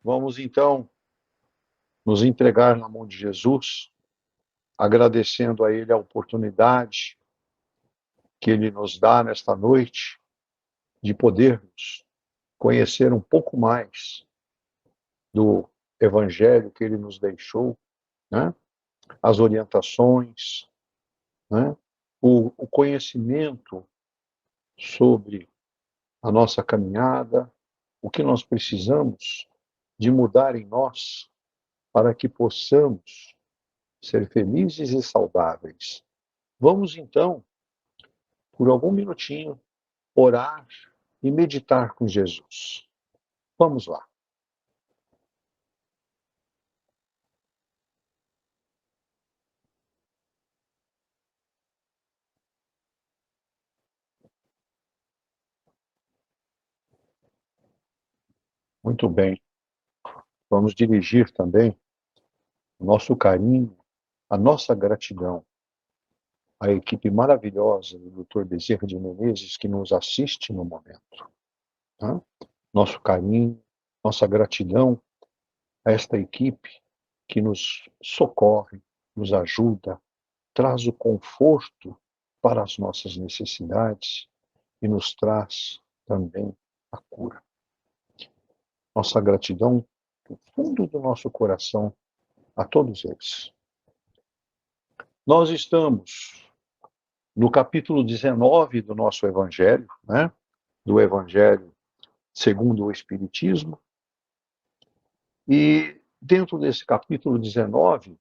Vamos então nos entregar na mão de Jesus, agradecendo a Ele a oportunidade que Ele nos dá nesta noite de podermos conhecer um pouco mais do Evangelho que Ele nos deixou, né? As orientações, né? O conhecimento sobre a nossa caminhada, o que nós precisamos de mudar em nós para que possamos ser felizes e saudáveis. Vamos então, por algum minutinho, orar e meditar com Jesus. Vamos lá. Muito bem. Vamos dirigir também o nosso carinho, a nossa gratidão à equipe maravilhosa do Dr. Bezerra de Menezes que nos assiste no momento. Né? Nosso carinho, nossa gratidão a esta equipe que nos socorre, nos ajuda, traz o conforto para as nossas necessidades e nos traz também a cura. Nossa gratidão do fundo do nosso coração a todos eles. Nós estamos no capítulo 19 do nosso Evangelho, né? Do Evangelho segundo o Espiritismo, e dentro desse capítulo 19,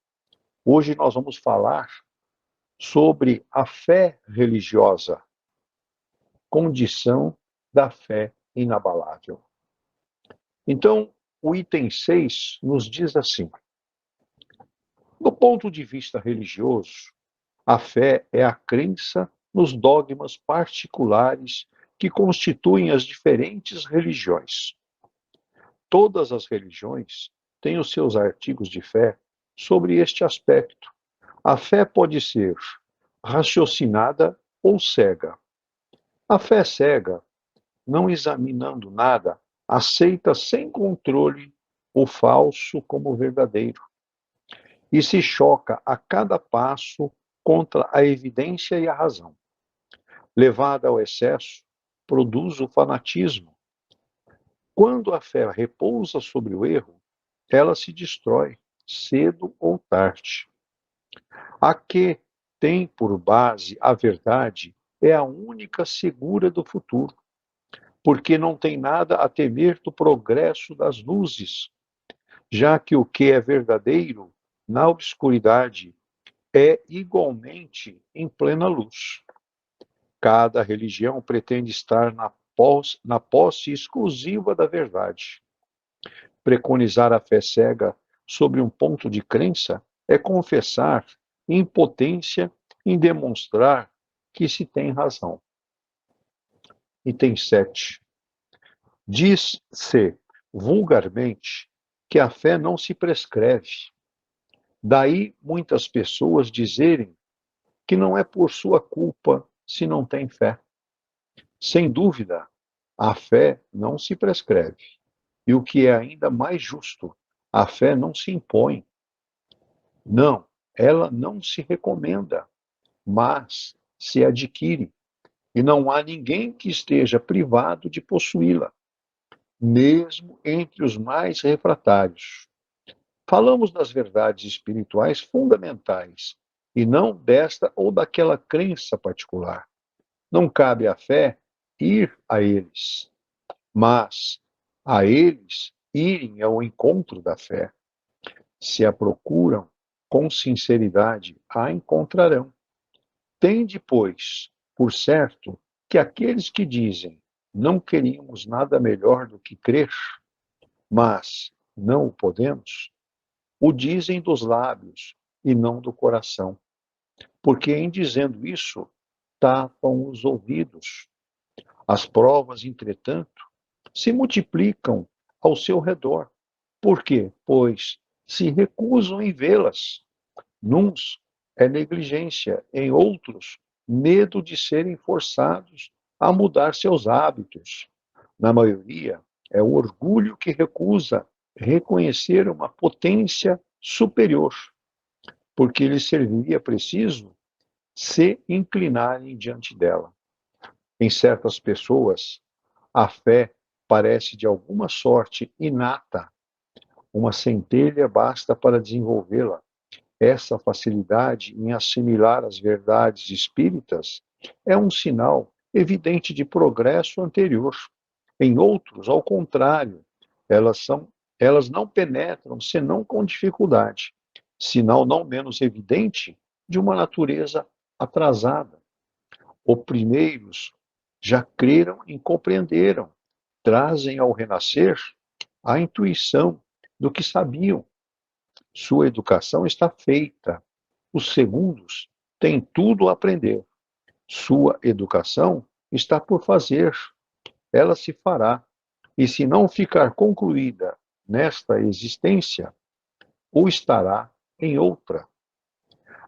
hoje nós vamos falar sobre a fé religiosa, condição da fé inabalável. Então, o item 6 nos diz assim: do ponto de vista religioso, a fé é a crença nos dogmas particulares que constituem as diferentes religiões. Todas as religiões têm os seus artigos de fé sobre este aspecto. A fé pode ser raciocinada ou cega. A fé cega, não examinando nada, aceita sem controle o falso como verdadeiro e se choca a cada passo contra a evidência e a razão. Levada ao excesso, produz o fanatismo. Quando a fé repousa sobre o erro, ela se destrói, cedo ou tarde. A que tem por base a verdade é a única segura do futuro, porque não tem nada a temer do progresso das luzes, já que o que é verdadeiro na obscuridade é igualmente em plena luz. Cada religião pretende estar na posse exclusiva da verdade. Preconizar a fé cega sobre um ponto de crença é confessar impotência em demonstrar que se tem razão. Item 7. Diz-se vulgarmente que a fé não se prescreve. Daí muitas pessoas dizerem que não é por sua culpa se não tem fé. Sem dúvida, a fé não se prescreve. E o que é ainda mais justo, a fé não se impõe. Não, ela não se recomenda, mas se adquire. E não há ninguém que esteja privado de possuí-la, mesmo entre os mais refratários. Falamos das verdades espirituais fundamentais, e não desta ou daquela crença particular. Não cabe à fé ir a eles, mas a eles irem ao encontro da fé. Se a procuram com sinceridade, a encontrarão. Tende, pois, por certo que aqueles que dizem não queríamos nada melhor do que crer, mas não o podemos, o dizem dos lábios e não do coração, porque em dizendo isso tapam os ouvidos. As provas, entretanto, se multiplicam ao seu redor. Por quê? Pois se recusam em vê-las. Nuns é negligência, em outros, medo de serem forçados a mudar seus hábitos. Na maioria, é o orgulho que recusa reconhecer uma potência superior, porque lhes serviria preciso se inclinarem diante dela. Em certas pessoas, a fé parece de alguma sorte inata. Uma centelha basta para desenvolvê-la. Essa facilidade em assimilar as verdades espíritas é um sinal evidente de progresso anterior. Em outros, ao contrário, elas não penetram senão com dificuldade, sinal não menos evidente de uma natureza atrasada. Os primeiros já creram e compreenderam, trazem ao renascer a intuição do que sabiam. Sua educação está feita. Os segundos têm tudo a aprender. Sua educação está por fazer. Ela se fará. E se não ficar concluída nesta existência, ou estará em outra.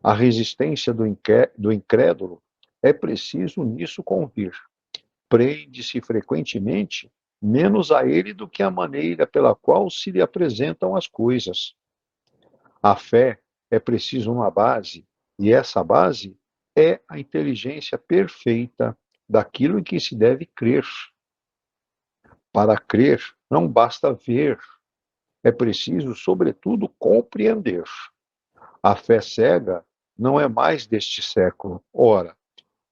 A resistência do incrédulo é preciso nisso convir. Prende-se frequentemente menos a ele do que a maneira pela qual se lhe apresentam as coisas. A fé é preciso uma base, e essa base é a inteligência perfeita daquilo em que se deve crer. Para crer, não basta ver, é preciso, sobretudo, compreender. A fé cega não é mais deste século. Ora,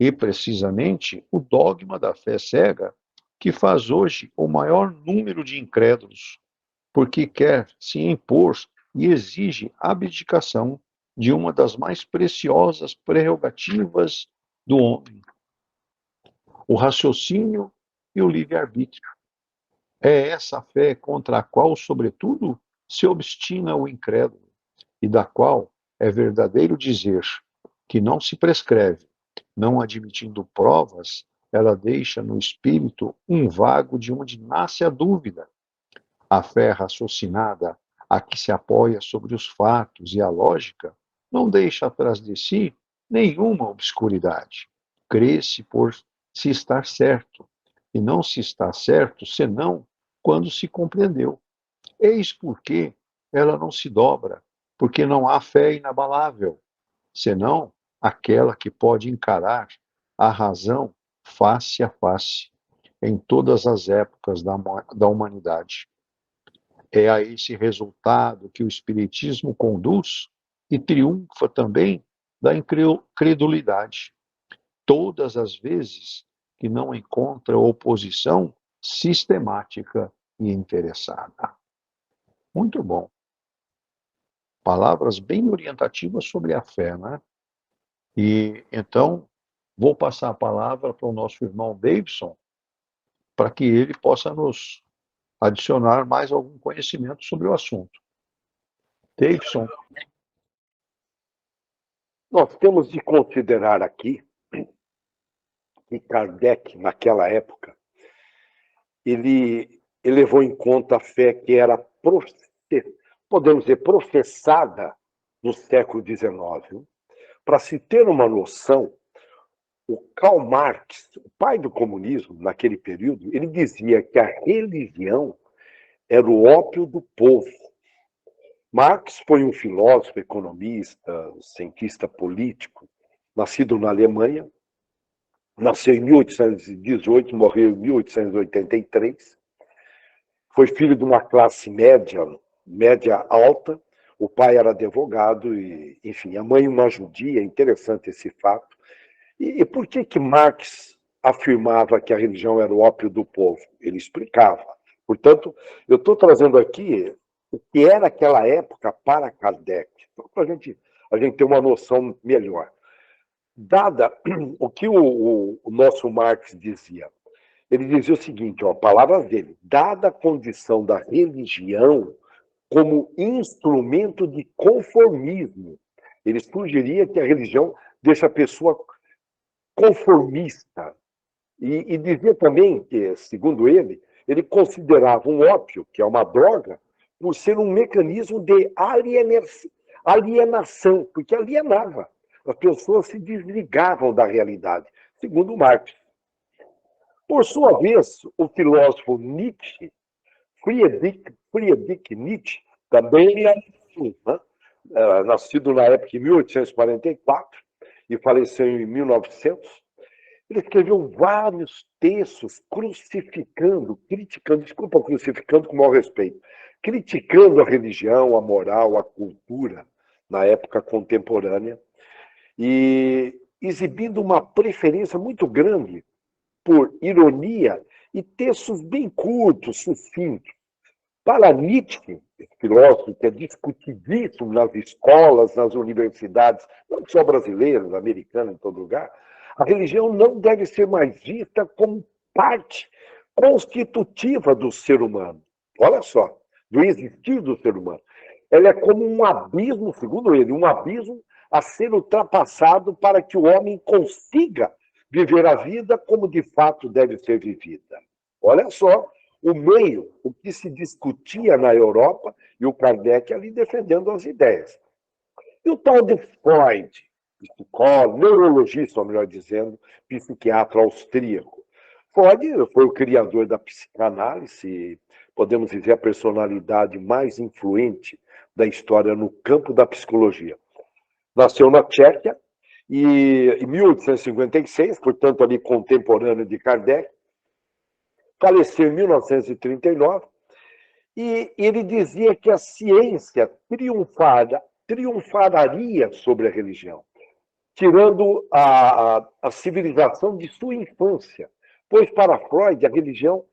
e precisamente o dogma da fé cega que faz hoje o maior número de incrédulos, porque quer se impor e exige abdicação de uma das mais preciosas prerrogativas do homem, o raciocínio e o livre-arbítrio. É essa fé contra a qual, sobretudo, se obstina o incrédulo, e da qual é verdadeiro dizer que não se prescreve, não admitindo provas, ela deixa no espírito um vago de onde nasce a dúvida. A fé raciocinada, a que se apoia sobre os fatos e a lógica, não deixa atrás de si nenhuma obscuridade. Crê-se por se estar certo, e não se está certo senão quando se compreendeu. Eis porque ela não se dobra, porque não há fé inabalável, senão aquela que pode encarar a razão face a face, em todas as épocas da humanidade. É a esse resultado que o Espiritismo conduz e triunfa também da incredulidade. Todas as vezes que não encontra oposição sistemática e interessada. Muito bom. Palavras bem orientativas sobre a fé, né? E então, vou passar a palavra para o nosso irmão Davidson, para que ele possa nos adicionar mais algum conhecimento sobre o assunto. Davidson. Nós temos de considerar aqui que Kardec, naquela época, ele levou em conta a fé que era, podemos dizer, professada no século XIX. Para se ter uma noção, o Karl Marx, o pai do comunismo, naquele período, ele dizia que a religião era o ópio do povo. Marx foi um filósofo, economista, cientista político, nascido na Alemanha, nasceu em 1818, morreu em 1883, foi filho de uma classe média alta, o pai era advogado, e, enfim, a mãe uma judia, é interessante esse fato. E por que Marx afirmava que a religião era o ópio do povo? Ele explicava. Portanto, eu estou trazendo aqui o que era aquela época para Kardec, para a gente ter uma noção melhor. Dada o que o nosso Marx dizia, ele dizia o seguinte, ó, palavras dele, dada a condição da religião como instrumento de conformismo, ele sugeria que a religião deixa a pessoa conformista. E dizia também que, segundo ele considerava um ópio, que é uma droga, por ser um mecanismo de alienação, porque alienava. As pessoas se desligavam da realidade, segundo Marx. Por sua vez, o filósofo Nietzsche Friedrich Nietzsche também é assim, né? Nascido na época de 1844 e faleceu em 1900. Ele escreveu vários textos criticando, desculpa, crucificando com o maior respeito, criticando a religião, a moral, a cultura na época contemporânea e exibindo uma preferência muito grande por ironia e textos bem curtos, sucintos. Para Nietzsche, esse filósofo que é discutidíssimo nas escolas, nas universidades, não só brasileiras, americanas, em todo lugar, a religião não deve ser mais vista como parte constitutiva do ser humano. Olha só, do existir do ser humano. Ela é como um abismo, segundo ele, um abismo a ser ultrapassado para que o homem consiga viver a vida como de fato deve ser vivida. Olha só o meio, o que se discutia na Europa e o Kardec ali defendendo as ideias. E o tal de Freud, psicólogo, neurologista, ou melhor dizendo, psiquiatra austríaco. Freud foi o criador da psicanálise, podemos dizer a personalidade mais influente da história no campo da psicologia. Nasceu na Tchequia e em 1856, portanto ali contemporâneo de Kardec, faleceu em 1939, e ele dizia que a ciência triunfaria sobre a religião, tirando a civilização de sua infância. Pois, para Freud, a religião,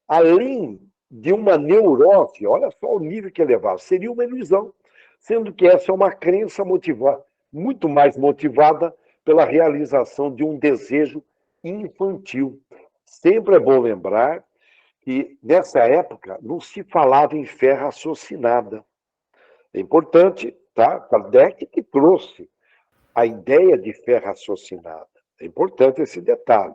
além de uma neurose, olha só o nível que elevava, seria uma ilusão, sendo que essa é uma crença muito mais motivada pela realização de um desejo infantil. Sempre é bom lembrar que, nessa época, não se falava em fé raciocinada. É importante, tá? Kardec que trouxe a ideia de fé raciocinada. É importante esse detalhe.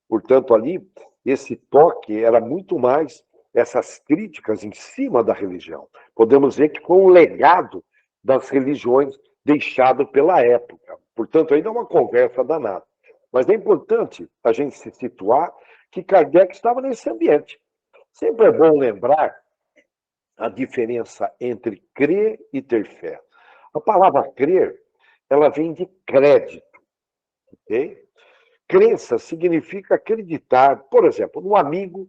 Portanto, ali, esse toque era muito mais essas críticas em cima da religião. Podemos dizer que foi um legado das religiões deixado pela época. Portanto, ainda é uma conversa danada. Mas é importante a gente se situar que Kardec estava nesse ambiente. Sempre é bom lembrar a diferença entre crer e ter fé. A palavra crer, ela vem de crédito, ok? Crença significa acreditar, por exemplo, num amigo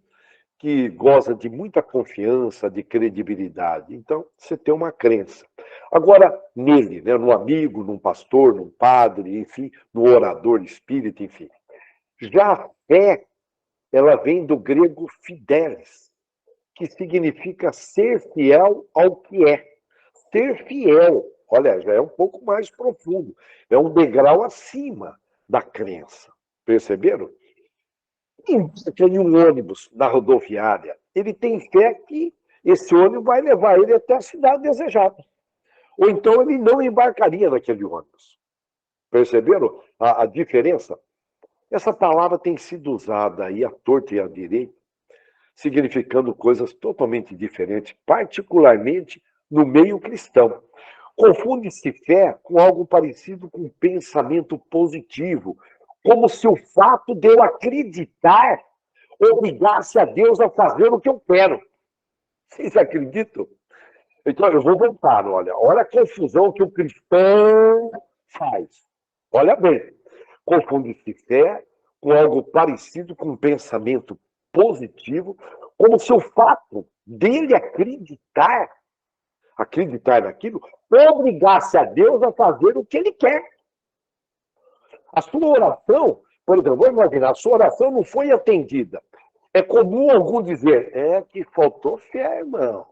que goza de muita confiança, de credibilidade. Então, você tem uma crença. Agora, nele, né, num amigo, num pastor, num padre, enfim, no orador espírita, enfim. Já a fé, ela vem do grego fidelis, que significa ser fiel ao que é. Ser fiel, olha, já é um pouco mais profundo, é um degrau acima da crença. Perceberam? Tem um ônibus na rodoviária, ele tem fé que esse ônibus vai levar ele até a cidade desejada. Ou então ele não embarcaria naquele ônibus. Perceberam a diferença? Essa palavra tem sido usada aí à torta e à direita, significando coisas totalmente diferentes, particularmente no meio cristão. Confunde-se fé com algo parecido com pensamento positivo, como se o fato de eu acreditar obrigasse a Deus a fazer o que eu quero. Vocês acreditam? Então, eu vou voltar, olha a confusão que o cristão faz. Olha bem, confunde-se fé com algo parecido com pensamento positivo, como se o fato dele acreditar naquilo, obrigasse a Deus a fazer o que ele quer. A sua oração, por exemplo, vamos imaginar, a sua oração não foi atendida. É comum algum dizer, que faltou fé, irmão.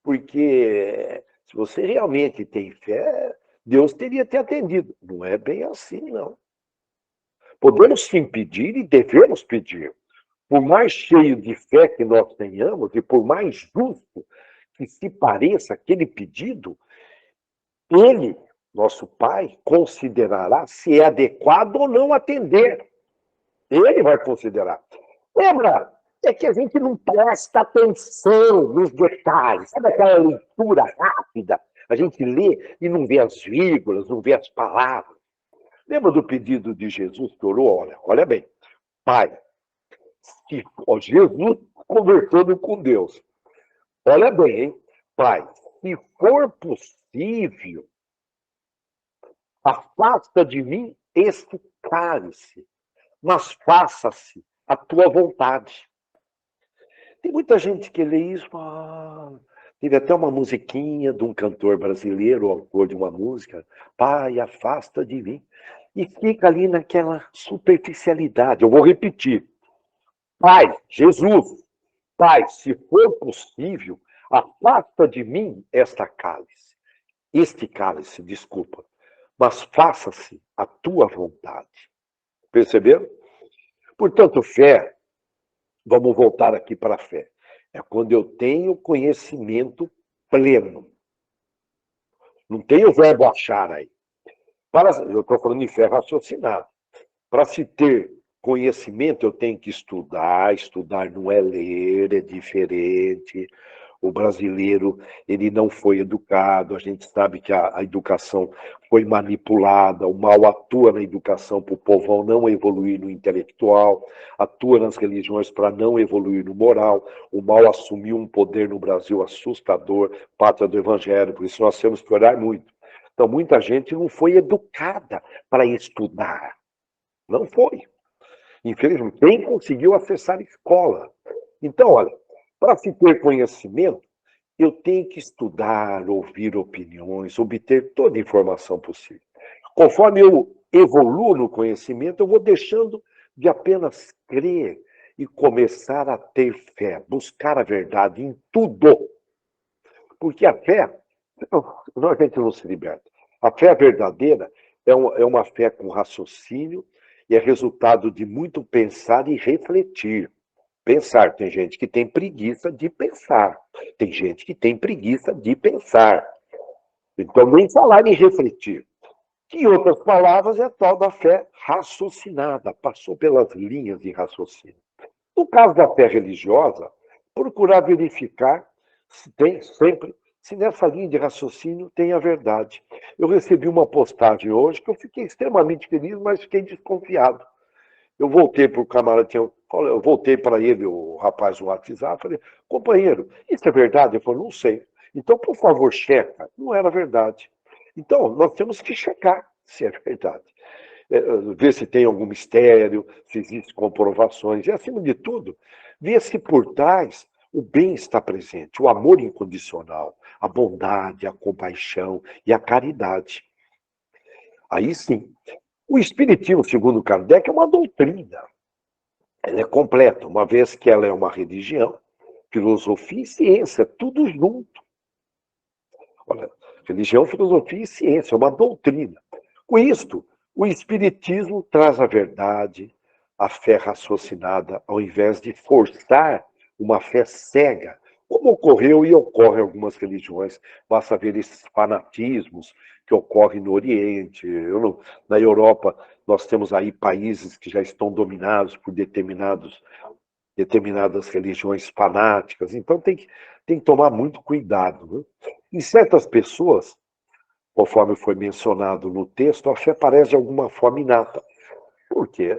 Porque se você realmente tem fé, Deus teria te atendido. Não é bem assim, não. Podemos sim pedir e devemos pedir. Por mais cheio de fé que nós tenhamos, e por mais justo que se pareça aquele pedido, ele, nosso Pai, considerará se é adequado ou não atender. Ele vai considerar. Lembra? É que a gente não presta atenção nos detalhes. Sabe aquela leitura rápida? A gente lê e não vê as vírgulas, não vê as palavras. Lembra do pedido de Jesus que orou? Olha bem. Pai, Jesus conversando com Deus. Olha bem, hein? Pai, se for possível, afasta de mim este cálice, mas faça-se a tua vontade. Tem muita gente que lê isso, teve até uma musiquinha de um cantor brasileiro, autor de uma música, Pai, afasta de mim. E fica ali naquela superficialidade. Eu vou repetir. Pai, Jesus, Pai, se for possível, afasta de mim este cálice, desculpa, mas faça-se a tua vontade. Perceberam? Portanto, fé, vamos voltar aqui para a fé. É quando eu tenho conhecimento pleno. Não tem o verbo achar aí. Eu estou falando de fé raciocinada. Para se ter conhecimento, eu tenho que estudar. Estudar não é ler, é diferente. O brasileiro, ele não foi educado. A gente sabe que a educação foi manipulada. O mal atua na educação para o povão não evoluir no intelectual, atua nas religiões para não evoluir no moral. O mal assumiu um poder no Brasil assustador, pátria do evangelho, por isso nós temos que orar muito. Então, muita gente não foi educada para estudar. Não foi. Infelizmente, quem conseguiu acessar a escola. Então, olha, para se ter conhecimento, eu tenho que estudar, ouvir opiniões, obter toda a informação possível. Conforme eu evoluo no conhecimento, eu vou deixando de apenas crer e começar a ter fé, buscar a verdade em tudo. Porque a fé, a gente não se liberta. A fé verdadeira é uma fé com raciocínio e é resultado de muito pensar e refletir. Pensar, tem gente que tem preguiça de pensar, tem gente que tem preguiça de pensar. Então, nem falar em refletir. Em outras palavras, é a tal da fé raciocinada, passou pelas linhas de raciocínio. No caso da fé religiosa, procurar verificar se tem sempre, se nessa linha de raciocínio tem a verdade. Eu recebi uma postagem hoje que eu fiquei extremamente feliz, mas fiquei desconfiado. Eu voltei para o camarada, eu voltei para ele, o rapaz do WhatsApp, falei, companheiro, isso é verdade? Ele falou, não sei. Então, por favor, checa. Não era verdade. Então, nós temos que checar se é verdade. Ver se tem algum mistério, se existem comprovações. E, acima de tudo, ver se por trás o bem está presente, o amor incondicional, a bondade, a compaixão e a caridade. Aí sim. O Espiritismo, segundo Kardec, é uma doutrina. Ela é completa, uma vez que ela é uma religião, filosofia e ciência, tudo junto. Olha, religião, filosofia e ciência, é uma doutrina. Com isto, o Espiritismo traz a verdade, a fé raciocinada, ao invés de forçar uma fé cega, como ocorreu e ocorre em algumas religiões. Basta ver esses fanatismos que ocorrem no Oriente. Na Europa, nós temos aí países que já estão dominados por determinadas religiões fanáticas. Então, tem que tomar muito cuidado. Né? Em certas pessoas, conforme foi mencionado no texto, a fé parece de alguma forma inata. Por quê?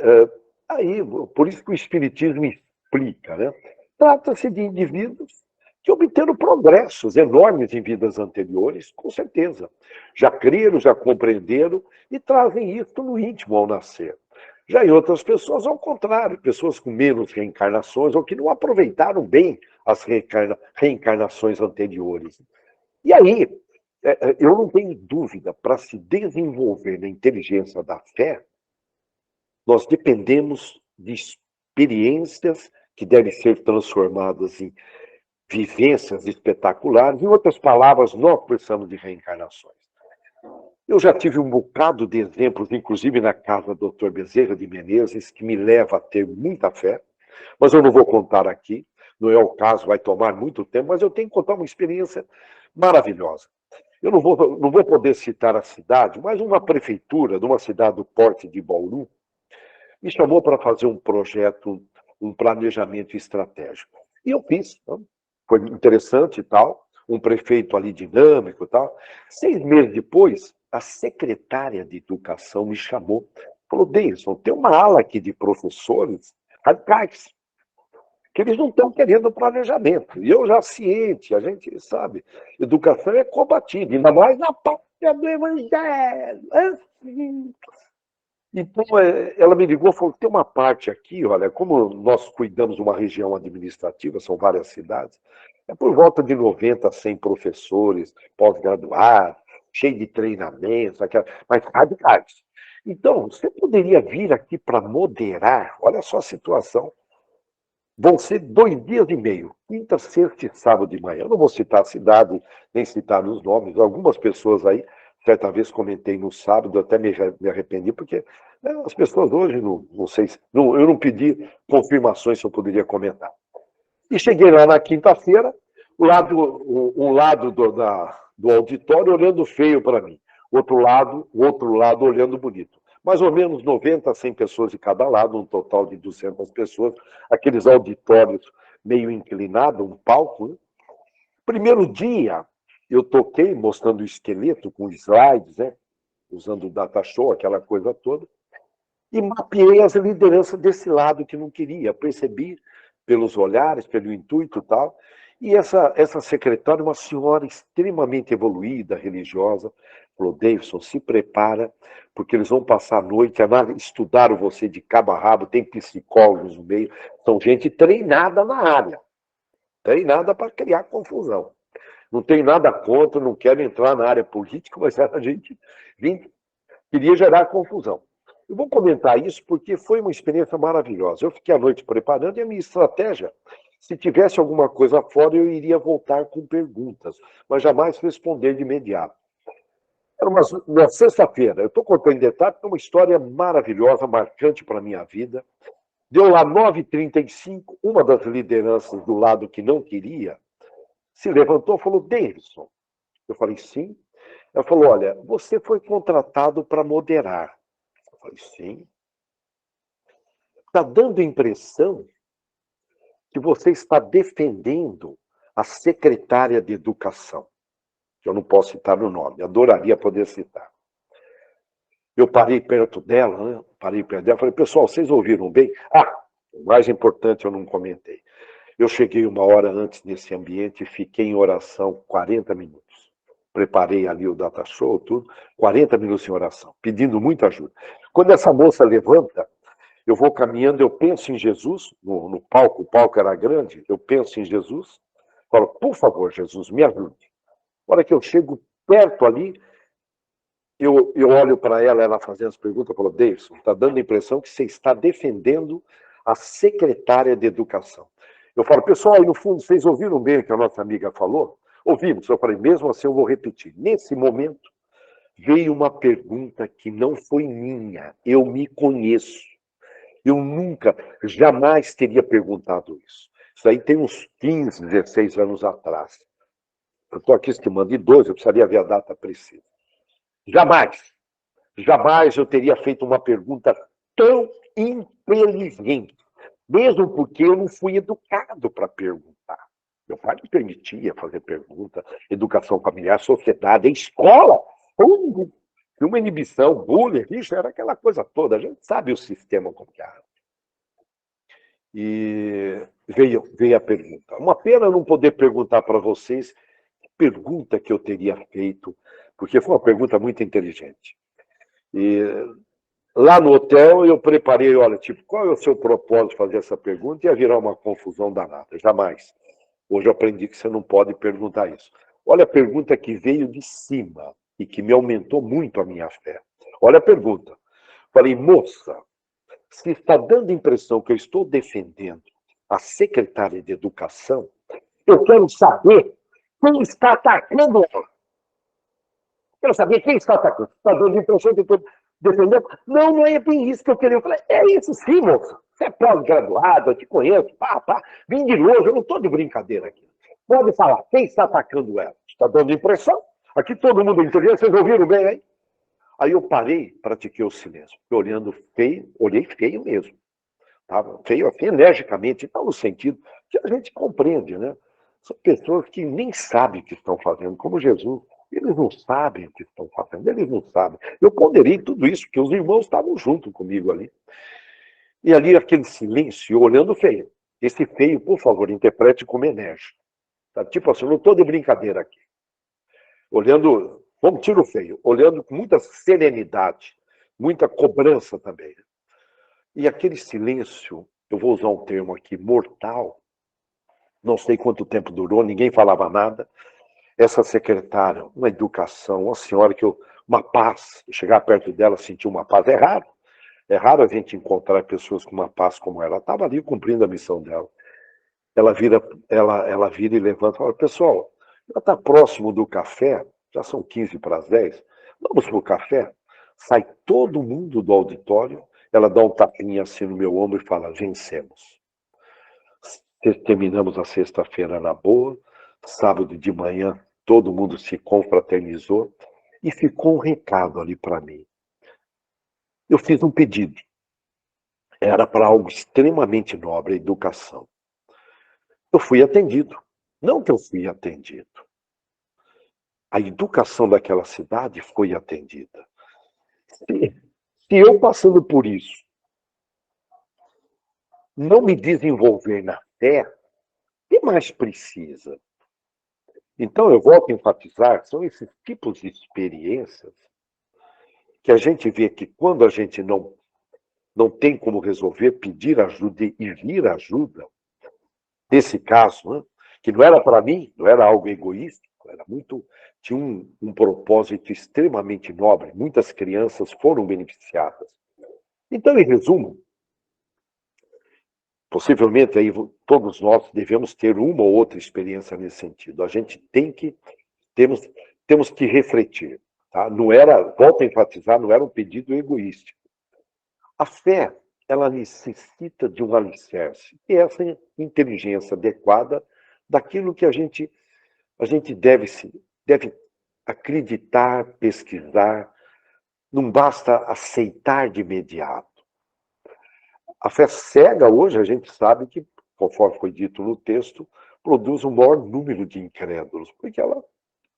Por isso que o Espiritismo explica, né? Trata-se de indivíduos que obteram progressos enormes em vidas anteriores, com certeza. Já creram, já compreenderam e trazem isso no íntimo ao nascer. Já em outras pessoas, ao contrário, pessoas com menos reencarnações ou que não aproveitaram bem as reencarnações anteriores. E aí, eu não tenho dúvida, para se desenvolver na inteligência da fé, nós dependemos de experiências que devem ser transformadas em vivências espetaculares. Em outras palavras, nós precisamos de reencarnações. Eu já tive um bocado de exemplos, inclusive na casa do Dr. Bezerra de Menezes, que me leva a ter muita fé, mas eu não vou contar aqui, não é o caso, vai tomar muito tempo, mas eu tenho que contar uma experiência maravilhosa. Eu não vou poder citar a cidade, mas uma prefeitura de uma cidade do porte de Bauru me chamou para fazer um projeto, um planejamento estratégico. E eu fiz. Né? Foi interessante e tal, um prefeito ali dinâmico e tal. 6 meses depois, a secretária de Educação me chamou. Falou, Deison, tem uma ala aqui de professores radicais. que eles não estão querendo planejamento. E eu já ciente, a gente sabe, educação é combatida, ainda mais na pátria do evangelho. Então, ela me ligou e falou, tem uma parte aqui, olha, como nós cuidamos de uma região administrativa, são várias cidades, é por volta de 90 a 100 professores, pós-graduados, cheio de treinamentos, mas radicais. Então, você poderia vir aqui para moderar, olha só a situação, vão ser 2 dias e meio, quinta, sexta e sábado de manhã. Eu não vou citar a cidade, nem citar os nomes. Algumas pessoas aí, certa vez comentei no sábado, até me arrependi, porque as pessoas hoje, não sei, eu não pedi confirmações se eu poderia comentar. E cheguei lá na quinta-feira, um lado do auditório olhando feio para mim, o outro lado olhando bonito. Mais ou menos 90 a 100 pessoas de cada lado, um total de 200 pessoas, aqueles auditórios meio inclinados, um palco. Né? Primeiro dia, eu toquei mostrando o esqueleto com slides, né? Usando o data show, aquela coisa toda, e mapeei as lideranças desse lado que não queria. Percebi pelos olhares, pelo intuito e tal. E essa secretária, uma senhora extremamente evoluída, religiosa, falou, Davidson, se prepara, porque eles vão passar a noite, estudaram você de cabo a rabo, tem psicólogos no meio, são gente treinada na área, treinada para criar confusão. Não tem nada contra, não quero entrar na área política, mas a gente queria gerar confusão. Eu vou comentar isso porque foi uma experiência maravilhosa. Eu fiquei à noite preparando e a minha estratégia, se tivesse alguma coisa fora, eu iria voltar com perguntas, mas jamais responder de imediato. Era uma sexta-feira, eu estou contando em detalhe, porque é uma história maravilhosa, marcante para a minha vida. Deu lá 9h35, uma das lideranças do lado que não queria, se levantou e falou, Davidson. Eu falei, sim. Ela falou, olha, você foi contratado para moderar. Eu falei, sim. Está dando a impressão que você está defendendo a secretária de Educação, que eu não posso citar o nome, adoraria poder citar. Eu parei perto dela, né? Falei, pessoal, vocês ouviram bem? O mais importante eu não comentei. Eu cheguei 1 hora antes nesse ambiente e fiquei em oração 40 minutos. Preparei ali o data show, tudo, 40 minutos em oração, pedindo muita ajuda. Quando essa moça levanta, eu vou caminhando, eu penso em Jesus, no palco, o palco era grande, eu penso em Jesus, falo, por favor, Jesus, me ajude. Na hora que eu chego perto ali, eu olho para ela fazendo as perguntas, eu falo, Davidson, está dando a impressão que você está defendendo a secretária de Educação. Eu falo, pessoal, aí no fundo, vocês ouviram bem o que a nossa amiga falou? Ouvimos. Eu falei, mesmo assim eu vou repetir. Nesse momento, veio uma pergunta que não foi minha, eu me conheço. Eu nunca, jamais teria perguntado isso. Isso aí tem uns 15, 16 anos atrás. Eu estou aqui estimando de 12, eu precisaria ver a data precisa. Jamais eu teria feito uma pergunta tão inteligente. Mesmo porque eu não fui educado para perguntar. Meu pai me permitia fazer pergunta, educação familiar, sociedade, escola. Uma inibição, bullying, isso era aquela coisa toda. A gente sabe o sistema como que era. E veio a pergunta. Uma pena não poder perguntar para vocês que pergunta que eu teria feito, porque foi uma pergunta muito inteligente. E lá no hotel eu preparei, olha, qual é o seu propósito de fazer essa pergunta? Ia virar uma confusão danada, jamais. Hoje eu aprendi que você não pode perguntar isso. Olha a pergunta que veio de cima e que me aumentou muito a minha fé. Olha a pergunta. Falei, moça, se está dando a impressão que eu estou defendendo a secretária de Educação, eu quero saber quem está atacando ela. Quero saber quem está atacando. Está dando a impressão que eu estou defendendo? Não é bem isso que eu queria. Eu falei, é isso sim, moça. Você é pós-graduado, eu te conheço, vim de longe, eu não estou de brincadeira aqui. Pode falar, quem está atacando ela? Está dando impressão? Aqui todo mundo entendeu, vocês ouviram bem aí? Aí eu parei, pratiquei o silêncio, olhando feio, olhei feio mesmo. Estava feio assim, energicamente, não no sentido que a gente compreende, né? São pessoas que nem sabem o que estão fazendo, como Jesus. Eles não sabem o que estão fazendo, eles não sabem. Eu ponderei tudo isso, porque os irmãos estavam junto comigo ali. E ali aquele silêncio, olhando feio. Esse feio, por favor, interprete como enérgico. Tá? Tipo assim, eu não estou de brincadeira aqui. Olhando, vamos tirar o feio, olhando com muita serenidade, muita cobrança também. E aquele silêncio, eu vou usar um termo aqui, mortal, não sei quanto tempo durou, ninguém falava nada. Essa secretária, uma educação, uma senhora que uma paz, chegar perto dela, sentir uma paz, é raro. É raro a gente encontrar pessoas com uma paz como ela. Ela estava ali cumprindo a missão dela. Ela vira e levanta e fala, pessoal, já está próximo do café, já são 15 para as 10, vamos para o café? Sai todo mundo do auditório, ela dá um tapinha assim no meu ombro e fala, vencemos. Terminamos a sexta-feira na boa, sábado de manhã todo mundo se confraternizou e ficou um recado ali para mim. Eu fiz um pedido. Era para algo extremamente nobre, a educação. Eu fui atendido. Não que eu fui atendido. A educação daquela cidade foi atendida. Se eu passando por isso não me desenvolver na fé, o que mais precisa? Então, eu volto a enfatizar, são esses tipos de experiências que a gente vê que quando a gente não tem como resolver, pedir ajuda e vir ajuda, nesse caso, né, que não era para mim, não era algo egoísta, era muito, tinha um propósito extremamente nobre, muitas crianças foram beneficiadas. Então, em resumo, possivelmente aí todos nós devemos ter uma ou outra experiência nesse sentido. A gente temos que refletir. Tá? Não era, volto a enfatizar, não era um pedido egoístico. A fé, ela necessita de um alicerce, e essa inteligência adequada daquilo que a gente deve acreditar, pesquisar, não basta aceitar de imediato. A fé cega hoje, a gente sabe que, conforme foi dito no texto, produz um maior número de incrédulos, porque ela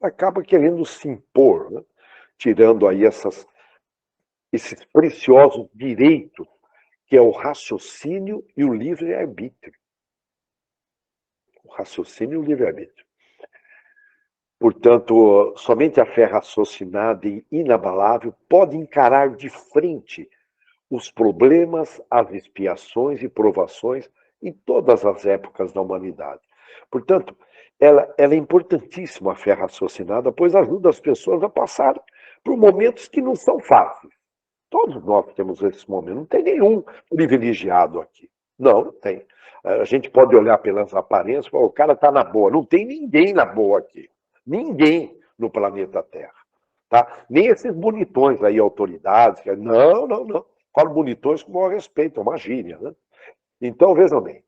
acaba querendo se impor, né? Tirando aí esses preciosos direitos, que é o raciocínio e o livre-arbítrio. O raciocínio e o livre-arbítrio. Portanto, somente a fé raciocinada e inabalável pode encarar de frente os problemas, as expiações e provações em todas as épocas da humanidade. Portanto, ela é importantíssima, a fé raciocinada, pois ajuda as pessoas a passar por momentos que não são fáceis. Todos nós temos esses momentos, não tem nenhum privilegiado aqui. Não tem. A gente pode olhar pelas aparências e falar, o cara está na boa. Não tem ninguém na boa aqui. Ninguém no planeta Terra. Tá? Nem esses bonitões aí, autoridades. Não, não, não. Falo bonitões com o maior respeito, é uma gíria. Né? Então, vejam bem,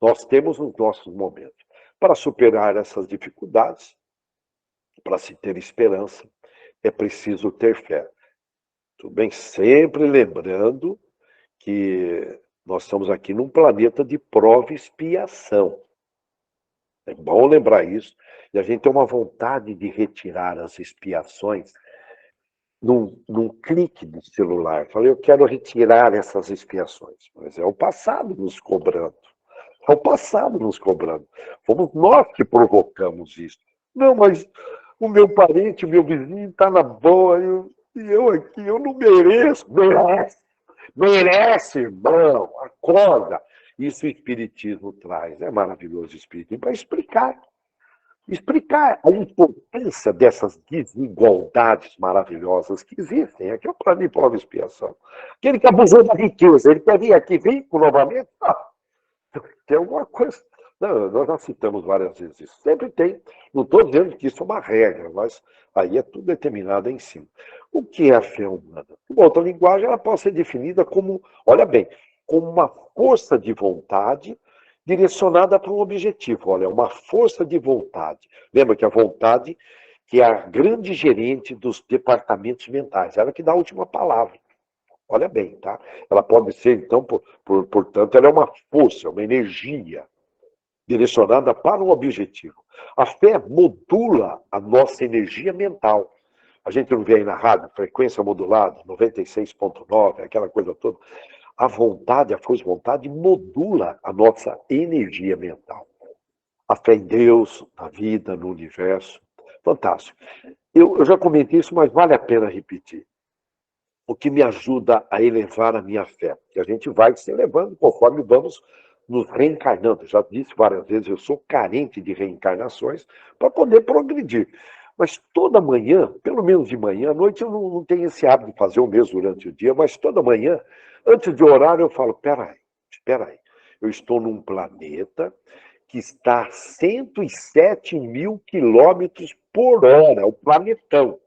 nós temos os nossos momentos. Para superar essas dificuldades, para se ter esperança, é preciso ter fé. Tudo bem? Sempre lembrando que nós estamos aqui num planeta de prova e expiação. É bom lembrar isso. E a gente tem uma vontade de retirar as expiações num clique do celular. Falei, eu quero retirar essas expiações. Mas é o passado nos cobrando. É o passado nos cobrando. Fomos nós que provocamos isso. Não, mas o meu parente, o meu vizinho está na boa, e eu aqui, eu não mereço. Merece, merece, irmão, acorda. Isso o Espiritismo traz. É maravilhoso o Espiritismo para explicar a importância dessas desigualdades maravilhosas que existem. Aqui é para mim prova e expiação. Aquele que abusou da riqueza, ele quer vir aqui rico novamente? Não, tem alguma coisa. Não, nós já citamos várias vezes isso. Sempre tem. Não estou dizendo que isso é uma regra, mas aí é tudo determinado em cima. O que é a fé humana? Uma outra linguagem, ela pode ser definida como, olha bem, como uma força de vontade direcionada para um objetivo. Olha, uma força de vontade. Lembra que a vontade que é a grande gerente dos departamentos mentais, ela que dá a última palavra. Olha bem, tá? Ela pode ser, então, portanto, ela é uma força, uma energia direcionada para um objetivo. A fé modula a nossa energia mental. A gente não vê aí na rádio, frequência modulada, 96,9, aquela coisa toda. a vontade, a força de vontade, modula a nossa energia mental. A fé em Deus, na vida, no universo. Fantástico. Eu já comentei isso, mas vale a pena repetir. O que me ajuda a elevar a minha fé. Que a gente vai se elevando conforme vamos nos reencarnando. Já disse várias vezes, eu sou carente de reencarnações para poder progredir. Mas toda manhã, pelo menos de manhã, à noite eu não tenho esse hábito de fazer o mesmo durante o dia, mas toda manhã, antes de orar, eu falo, espera aí, eu estou num planeta que está a 107 mil quilômetros por hora, o planetão.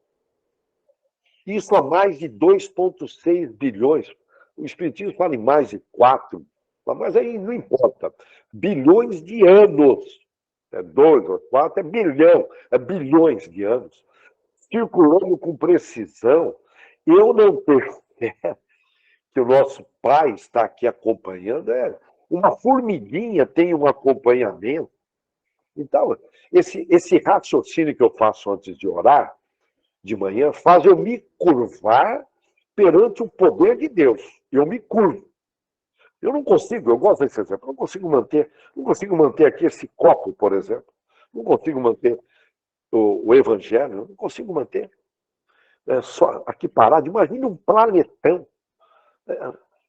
Isso a mais de 2,6 bilhões. O Espiritismo fala em mais de 4, mas aí não importa. Bilhões de anos. É 2 ou 4, é bilhão, é bilhões de anos. Circulando com precisão. Eu não ter fé que o nosso pai está aqui acompanhando. Uma formiguinha tem um acompanhamento. Então, esse raciocínio que eu faço antes de orar, de manhã, faz eu me curvar perante o poder de Deus. Eu me curvo. Eu não consigo, eu gosto desse exemplo, não consigo manter aqui esse copo, por exemplo. Não consigo manter o evangelho, não consigo manter. Só aqui parado. Imagine um planetão.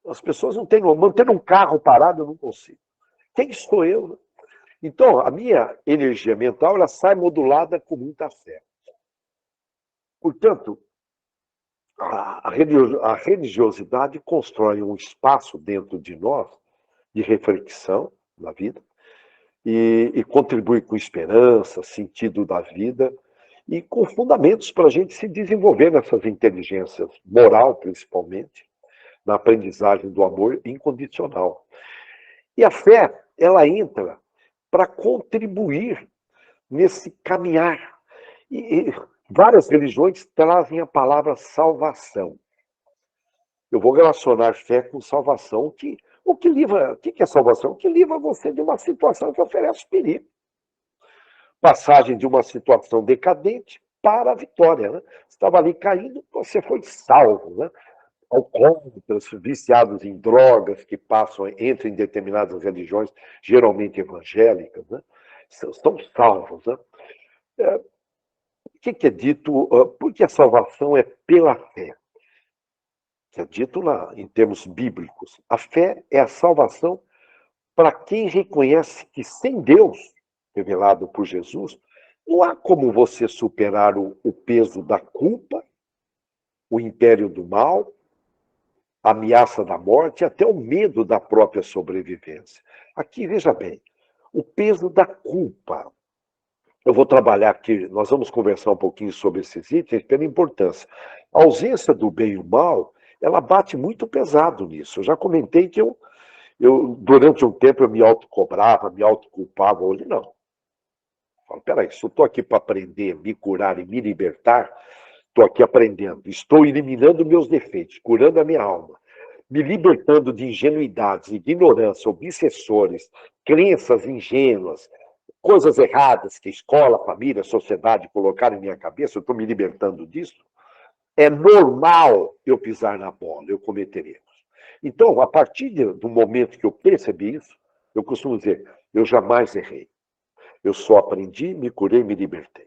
As pessoas não têm. Manter um carro parado, eu não consigo. Quem sou eu? Né? Então, a minha energia mental ela sai modulada com muita fé. Portanto, a religiosidade constrói um espaço dentro de nós de reflexão na vida e contribui com esperança, sentido da vida e com fundamentos para a gente se desenvolver nessas inteligências, moral principalmente, na aprendizagem do amor incondicional. E a fé, ela entra para contribuir nesse caminhar. E várias religiões trazem a palavra salvação. Eu vou relacionar fé com salvação. O que é salvação? O que livra você de uma situação que oferece perigo. Passagem de uma situação decadente para a vitória. Né? Você estava ali caindo, você foi salvo. Né? Alcoólatras, viciados em drogas, que passam, entram em determinadas religiões, geralmente evangélicas, né? Estão salvos. Né? O que é dito? Porque a salvação é pela fé. Que é dito lá, em termos bíblicos. A fé é a salvação para quem reconhece que sem Deus, revelado por Jesus, não há como você superar o peso da culpa, o império do mal, a ameaça da morte e até o medo da própria sobrevivência. Aqui, veja bem, o peso da culpa. Eu vou trabalhar aqui, nós vamos conversar um pouquinho sobre esses itens pela importância. A ausência do bem e o mal, ela bate muito pesado nisso. Eu já comentei que eu durante um tempo, eu me autocobrava, me autoculpava. Hoje, não. Falo, peraí, se eu estou aqui para aprender, me curar e me libertar, estou aqui aprendendo. Estou eliminando meus defeitos, curando a minha alma, me libertando de ingenuidades, ignorância, obsessores, crenças ingênuas, coisas erradas que a escola, a família, a sociedade colocaram em minha cabeça, eu estou me libertando disso. É normal eu pisar na bola, eu cometer erros. Então, a partir do momento que eu percebi isso, eu costumo dizer, eu jamais errei. Eu só aprendi, me curei, me libertei.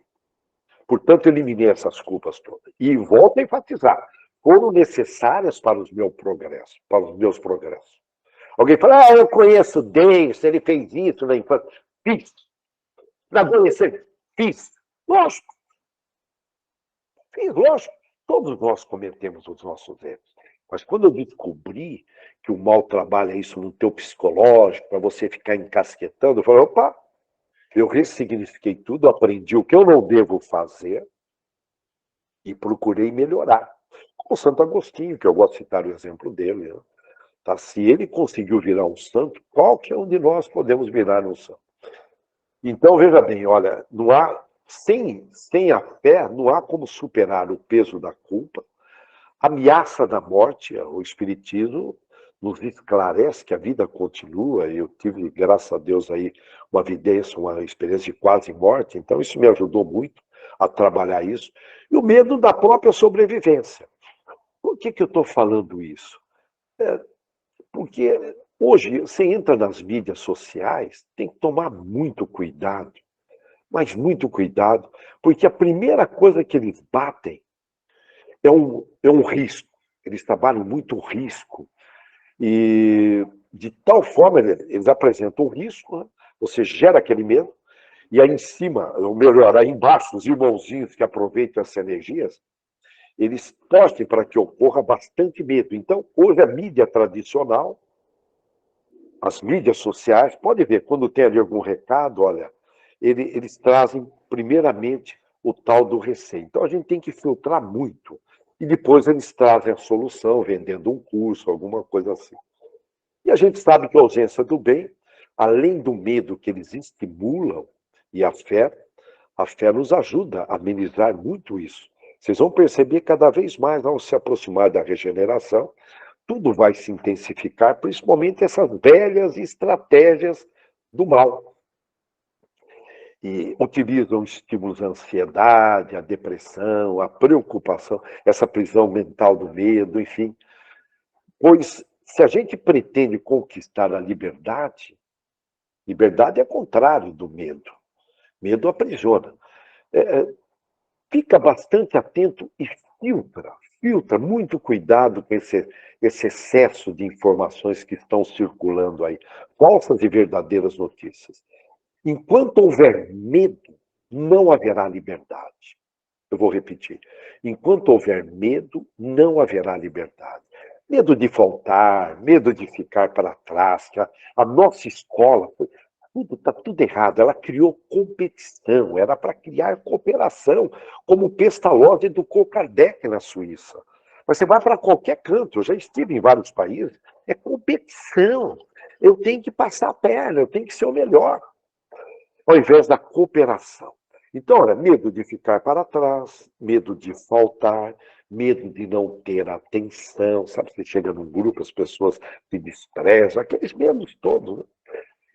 Portanto, eliminei essas culpas todas. E volto a enfatizar, foram necessárias para os meus progressos, Alguém fala, eu conheço Deus, ele fez isso na infância. Fiz. Na adolescência, fiz. Lógico. Fiz, lógico. Todos nós cometemos os nossos erros. Mas quando eu descobri que o mal trabalha isso no teu psicológico, para você ficar encasquetando, eu falei, opa, eu ressignifiquei tudo, aprendi o que eu não devo fazer e procurei melhorar. Como Santo Agostinho, que eu gosto de citar o exemplo dele. Né? Tá? Se ele conseguiu virar um santo, qualquer um de nós podemos virar um santo. Então, veja bem, olha, não há, sem a fé, não há como superar o peso da culpa, a ameaça da morte. O Espiritismo nos esclarece que a vida continua. Eu tive, graças a Deus, aí uma vivência, uma experiência de quase morte, então isso me ajudou muito a trabalhar isso. E o medo da própria sobrevivência. Por que eu estou falando isso? Porque hoje você entra nas mídias sociais, tem que tomar muito cuidado, mas muito cuidado, porque a primeira coisa que eles batem é um risco. Eles trabalham muito risco. E de tal forma, eles apresentam o risco, né? Você gera aquele medo, e aí em cima, ou melhor, aí embaixo, os irmãozinhos que aproveitam essas energias, eles torcem para que ocorra bastante medo. Então, hoje a mídia tradicional, as mídias sociais, pode ver, quando tem ali algum recado, olha, eles trazem primeiramente o tal do receio. Então a gente tem que filtrar muito. E depois eles trazem a solução, vendendo um curso, alguma coisa assim. E a gente sabe que a ausência do bem, além do medo que eles estimulam, e a fé nos ajuda a amenizar muito isso. Vocês vão perceber cada vez mais ao se aproximar da regeneração, tudo vai se intensificar, principalmente essas velhas estratégias do mal. E utilizam estímulos à ansiedade, à depressão, à preocupação, essa prisão mental do medo, enfim. Pois se a gente pretende conquistar a liberdade, liberdade é contrário do medo. Medo aprisiona. Fica bastante atento e filtra, muito cuidado com esse excesso de informações que estão circulando aí, falsas e verdadeiras notícias. Enquanto houver medo, não haverá liberdade. Eu vou repetir. Enquanto houver medo, não haverá liberdade. Medo de faltar, medo de ficar para trás. A nossa escola, está tudo errado. Ela criou competição, era para criar cooperação, como Pestalozzi educou Kardec na Suíça. Mas você vai para qualquer canto, eu já estive em vários países, é competição. Eu tenho que passar a perna, eu tenho que ser o melhor, ao invés da cooperação. Então, olha, medo de ficar para trás, medo de faltar, medo de não ter atenção, sabe? Você chega num grupo, as pessoas se desprezam, aqueles medos todos, né?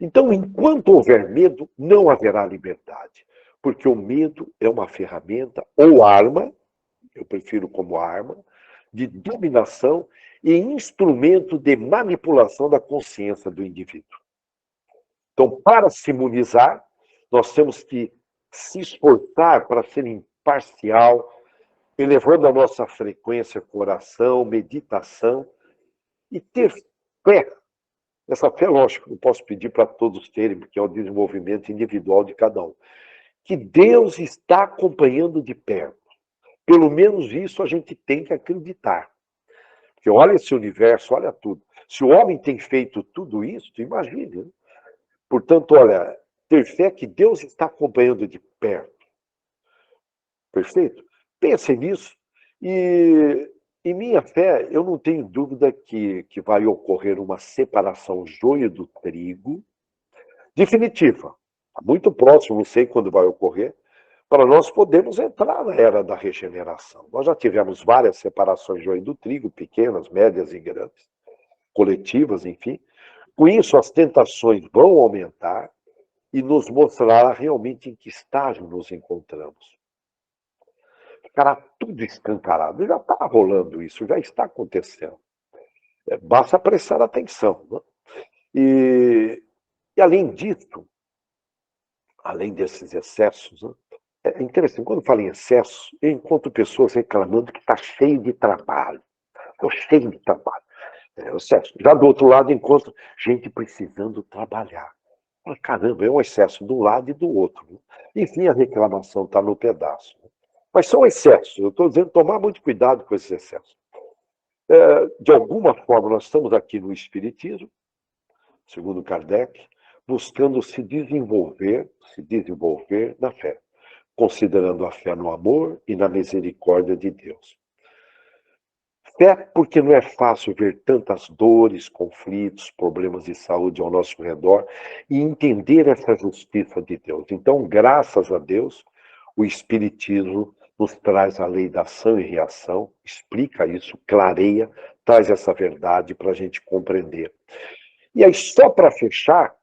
Então, enquanto houver medo, não haverá liberdade. Porque o medo é uma ferramenta ou arma, eu prefiro como arma, de dominação e instrumento de manipulação da consciência do indivíduo. Então, para se imunizar, nós temos que se esforçar para ser imparcial, elevando a nossa frequência com oração, meditação e ter fé. Essa fé, lógico, não posso pedir para todos terem, porque é o desenvolvimento individual de cada um. Que Deus está acompanhando de perto. Pelo menos isso a gente tem que acreditar. Porque olha esse universo, olha tudo. Se o homem tem feito tudo isso, imagine, né? Portanto, olha, ter fé que Deus está acompanhando de perto. Perfeito? Pense nisso. E em minha fé, eu não tenho dúvida que vai ocorrer uma separação joio do trigo definitiva. Muito próximo, não sei quando vai ocorrer, para nós podermos entrar na era da regeneração. Nós já tivemos várias separações joio do trigo, pequenas, médias e grandes, coletivas, enfim. Com isso, as tentações vão aumentar e nos mostrará realmente em que estágio nos encontramos. Ficará tudo escancarado. Já está rolando isso, já está acontecendo. Basta prestar atenção. Né? E além disso, além desses excessos, né? É interessante, quando falo em excesso, eu encontro pessoas reclamando que está cheio de trabalho. Estou cheio de trabalho. Excesso. Já do outro lado, encontro gente precisando trabalhar. Caramba, é um excesso de um lado e do outro. Né? Enfim, a reclamação está no pedaço. Mas são excessos. Eu estou dizendo tomar muito cuidado com esses excessos. De alguma forma, nós estamos aqui no Espiritismo, segundo Kardec, buscando se desenvolver na fé, considerando a fé no amor e na misericórdia de Deus. Fé porque não é fácil ver tantas dores, conflitos, problemas de saúde ao nosso redor e entender essa justiça de Deus. Então, graças a Deus, o Espiritismo nos traz a lei da ação e reação, explica isso, clareia, traz essa verdade para a gente compreender. E aí, só para fechar,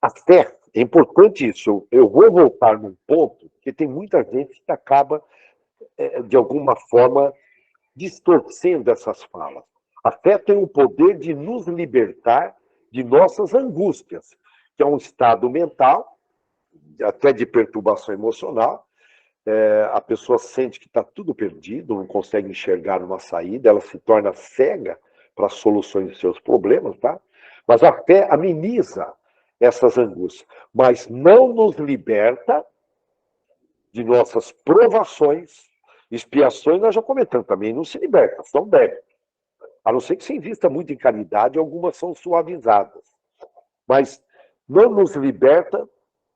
a fé, é importante isso, eu vou voltar num ponto, porque tem muita gente que acaba, de alguma forma, distorcendo essas falas. A fé tem o poder de nos libertar de nossas angústias, que é um estado mental, até de perturbação emocional. A pessoa sente que está tudo perdido, não consegue enxergar uma saída, ela se torna cega para as soluções de seus problemas, tá? Mas a fé ameniza essas angústias, mas não nos liberta de nossas provações, expiações, nós já comentamos também, não se liberta, são débitos. A não ser que se invista muito em caridade, algumas são suavizadas. Mas não nos liberta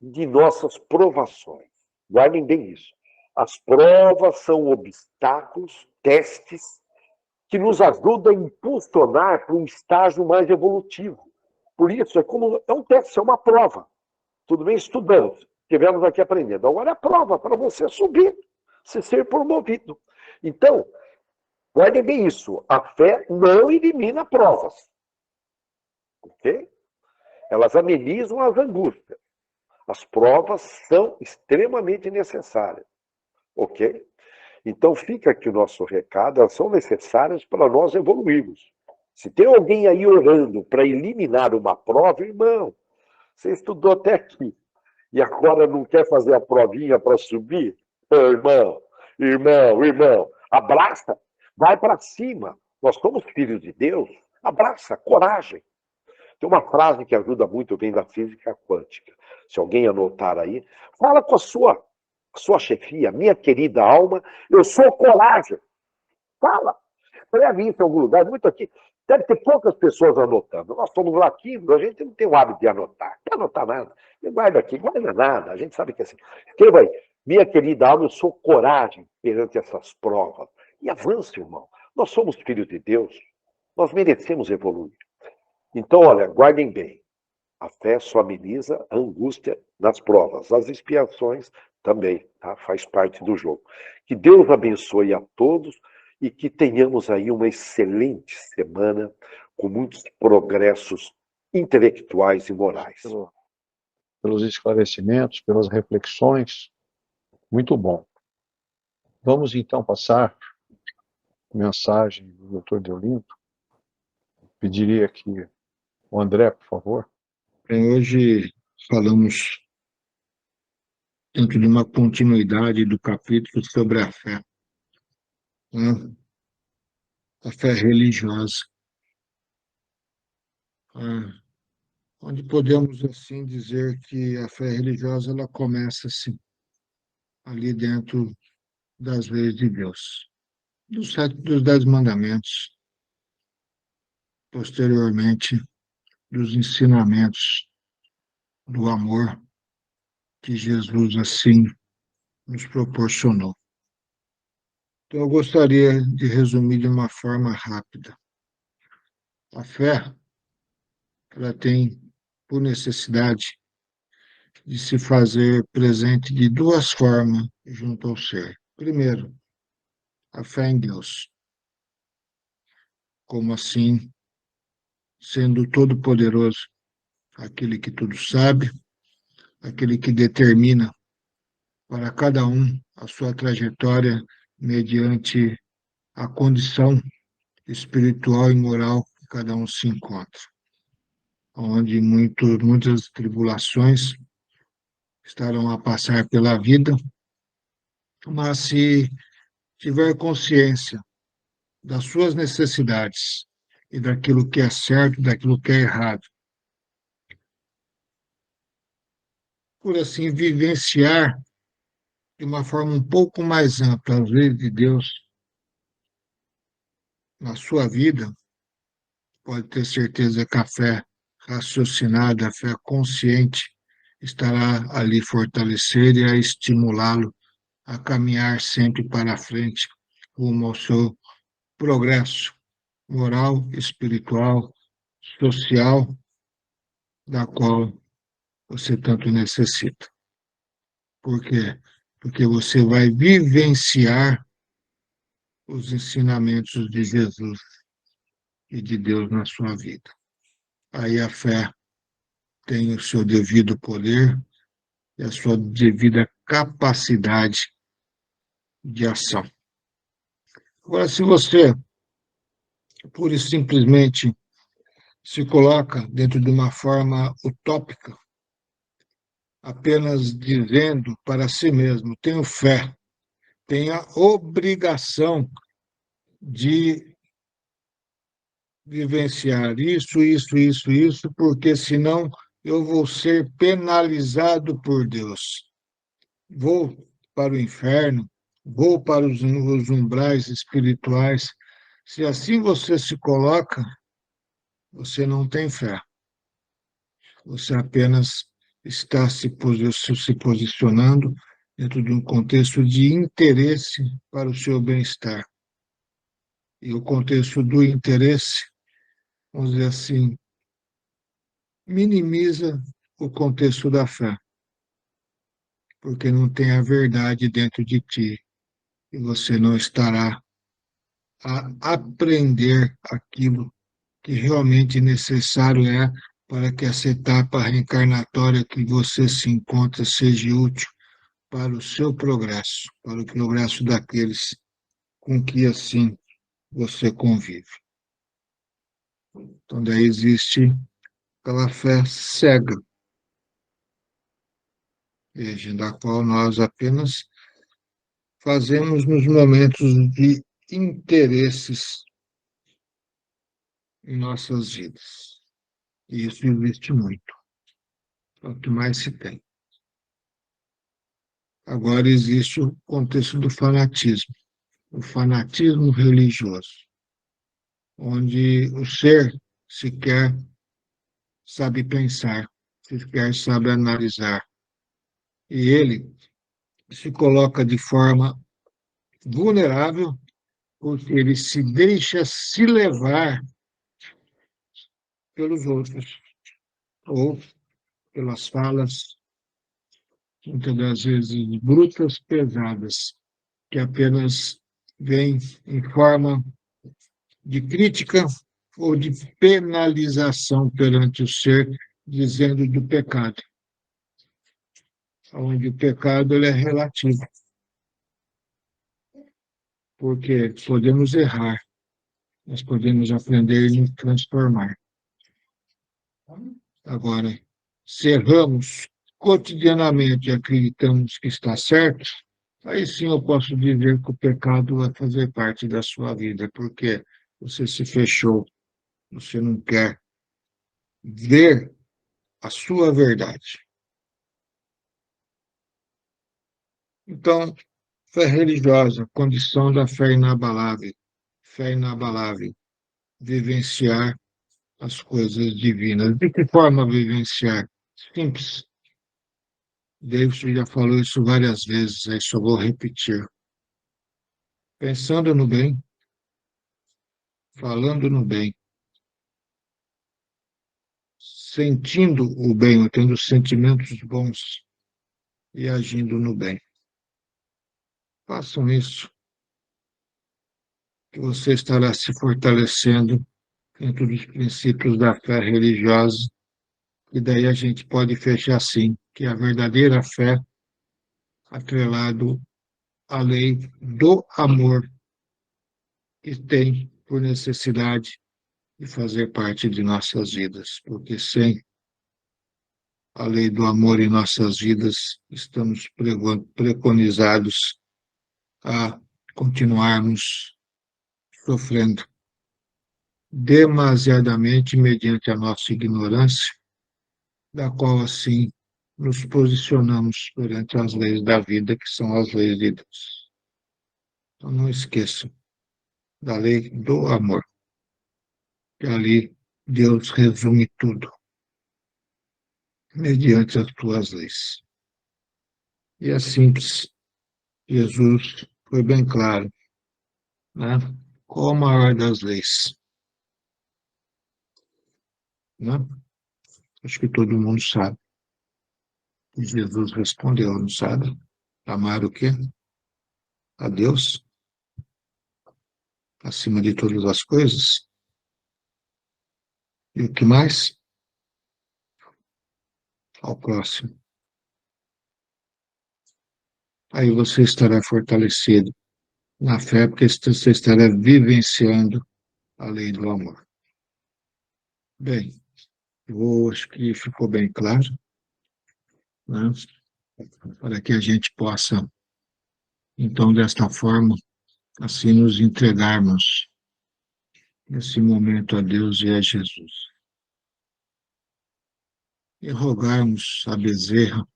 de nossas provações. Guardem bem isso. As provas são obstáculos, testes, que nos ajudam a impulsionar para um estágio mais evolutivo. Por isso, é um teste, é uma prova. Tudo bem? Estudamos, estivemos aqui aprendendo. Agora é a prova para você subir, se ser promovido. Então, guardem bem isso. A fé não elimina provas. Ok? Elas amenizam as angústias. As provas são extremamente necessárias. Ok? Então fica aqui o nosso recado, elas são necessárias para nós evoluirmos. Se tem alguém aí orando para eliminar uma prova, irmão, você estudou até aqui e agora não quer fazer a provinha para subir? Irmão, abraça, vai para cima. Nós somos filhos de Deus, abraça, coragem. Tem uma frase que ajuda muito, vem da física quântica. Se alguém anotar aí, fala com a sua chefia, minha querida alma, eu sou coragem. Fala. Escreve isso em algum lugar, muito aqui. Deve ter poucas pessoas anotando. Nós somos latinos, a gente não tem o hábito de anotar. Não quer anotar nada. Guarda aqui, guarda nada. A gente sabe que é assim. Escreva aí. Minha querida alma, eu sou coragem perante essas provas. E avance, irmão. Nós somos filhos de Deus. Nós merecemos evoluir. Então, olha, guardem bem. A fé só ameniza a angústia nas provas. As expiações também, tá? Faz parte do jogo. Que Deus abençoe a todos e que tenhamos aí uma excelente semana com muitos progressos intelectuais e morais. Pelos esclarecimentos, pelas reflexões. Muito bom. Vamos então passar a mensagem do Dr. Deolindo. Pediria aqui o André, por favor. Hoje falamos dentro de uma continuidade do capítulo sobre a fé, né? A fé religiosa, onde podemos assim dizer que a fé religiosa ela começa assim, ali dentro das leis de Deus, dos 10 mandamentos, posteriormente dos ensinamentos do amor que Jesus assim nos proporcionou. Então, eu gostaria de resumir de uma forma rápida. A fé, ela tem por necessidade de se fazer presente de duas formas junto ao ser. Primeiro, a fé em Deus, como assim, sendo todo-poderoso, aquele que tudo sabe, aquele que determina para cada um a sua trajetória mediante a condição espiritual e moral que cada um se encontra, onde muitas tribulações estarão a passar pela vida, mas se tiver consciência das suas necessidades e daquilo que é certo, daquilo que é errado, por assim vivenciar de uma forma um pouco mais ampla as leis de Deus na sua vida, pode ter certeza que a fé raciocinada, a fé consciente, estará ali fortalecer e a estimulá-lo a caminhar sempre para frente rumo ao seu progresso moral, espiritual, social, da qual você tanto necessita. Por quê? Porque você vai vivenciar os ensinamentos de Jesus e de Deus na sua vida. Aí a fé tem o seu devido poder e a sua devida capacidade de ação. Agora, se você pura e simplesmente se coloca dentro de uma forma utópica, apenas dizendo para si mesmo: tenho fé, tenho a obrigação de vivenciar isso, porque senão eu vou ser penalizado por Deus. Vou para o inferno, vou para os umbrais espirituais. Se assim você se coloca, você não tem fé. Você apenas está se posicionando dentro de um contexto de interesse para o seu bem-estar. E o contexto do interesse, vamos dizer assim, minimiza o contexto da fé, porque não tem a verdade dentro de ti e você não estará a aprender aquilo que realmente necessário é para que essa etapa reencarnatória que você se encontra seja útil para o seu progresso, para o progresso daqueles com que assim você convive. Então, daí existe aquela fé cega, veja, da qual nós apenas fazemos nos momentos de interesses em nossas vidas. E isso existe muito. É o que mais se tem. Agora existe o contexto do fanatismo, o fanatismo religioso, onde o ser sequer sabe pensar, sequer sabe analisar. E ele se coloca de forma vulnerável porque ele se deixa se levar pelos outros ou pelas falas, muitas das vezes brutas, pesadas, que apenas vêm em forma de crítica ou de penalização perante o ser, dizendo do pecado, onde o pecado ele é relativo, porque podemos errar, nós podemos aprender e nos transformar. Agora, se erramos cotidianamente e acreditamos que está certo, aí sim eu posso dizer que o pecado vai fazer parte da sua vida, porque você se fechou, você não quer ver a sua verdade. Então, fé religiosa, condição da fé inabalável, vivenciar as coisas divinas. De que forma vivenciar? Simples. David já falou isso várias vezes, aí só vou repetir. Pensando no bem, falando no bem, sentindo o bem, tendo sentimentos bons e agindo no bem. Façam isso, que você estará se fortalecendo dentro dos princípios da fé religiosa, e daí a gente pode fechar assim, que a verdadeira fé, atrelado à lei do amor, que tem por necessidade de fazer parte de nossas vidas, porque sem a lei do amor em nossas vidas, estamos preconizados a continuarmos sofrendo demasiadamente mediante a nossa ignorância, da qual, assim, nos posicionamos perante as leis da vida, que são as leis de Deus. Então, não esqueçam da lei do amor, que ali Deus resume tudo, mediante as suas leis. E é simples. Jesus foi bem claro, né? Qual a maior das leis? Né? Acho que todo mundo sabe. E Jesus respondeu, não sabe? Amar o quê? A Deus, acima de todas as coisas. E o que mais? Ao próximo. Aí você estará fortalecido na fé, porque você estará vivenciando a lei do amor. Bem, eu acho que ficou bem claro, né? Para que a gente possa, então, desta forma, assim nos entregarmos nesse momento a Deus e a Jesus. E rogarmos a Bezerra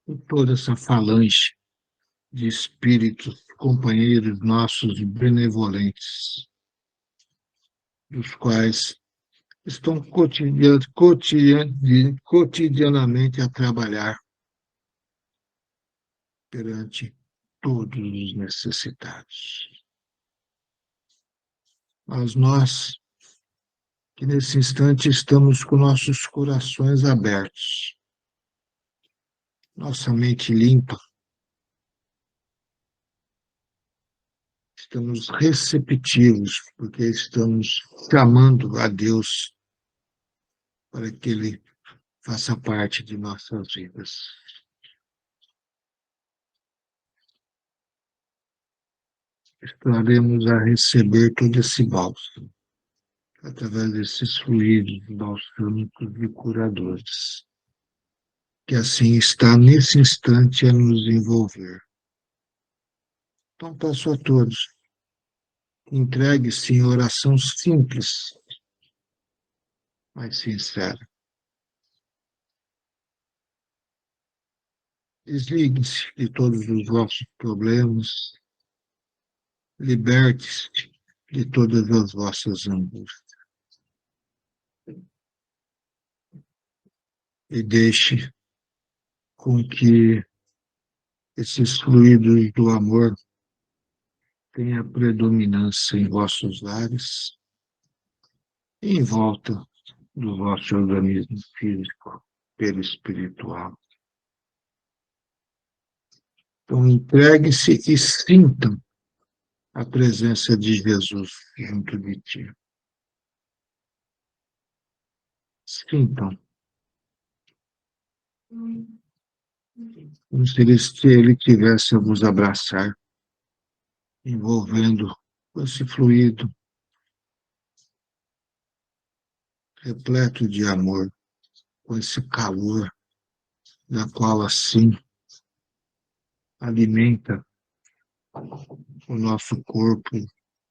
por toda essa falange de espíritos, companheiros nossos benevolentes, dos quais estão cotidianamente a trabalhar perante todos os necessitados. Mas nós, que nesse instante estamos com nossos corações abertos, nossa mente limpa, estamos receptivos, porque estamos clamando a Deus para que Ele faça parte de nossas vidas. Estaremos a receber todo esse bálsamo, através desses fluidos balsâmicos e curadores, que assim está nesse instante a nos envolver. Então peço a todos, entregue-se em oração simples, mas sincera. Desligue-se de todos os vossos problemas, liberte-se de todas as vossas angústias e deixe com que esses fluidos do amor tenham predominância em vossos lares e em volta do vosso organismo físico, perispiritual. Então, entregue-se e sintam a presença de Jesus junto de ti. Sintam. Como se ele tivesse a vos abraçar, envolvendo esse fluido repleto de amor, com esse calor, da qual assim alimenta o nosso corpo,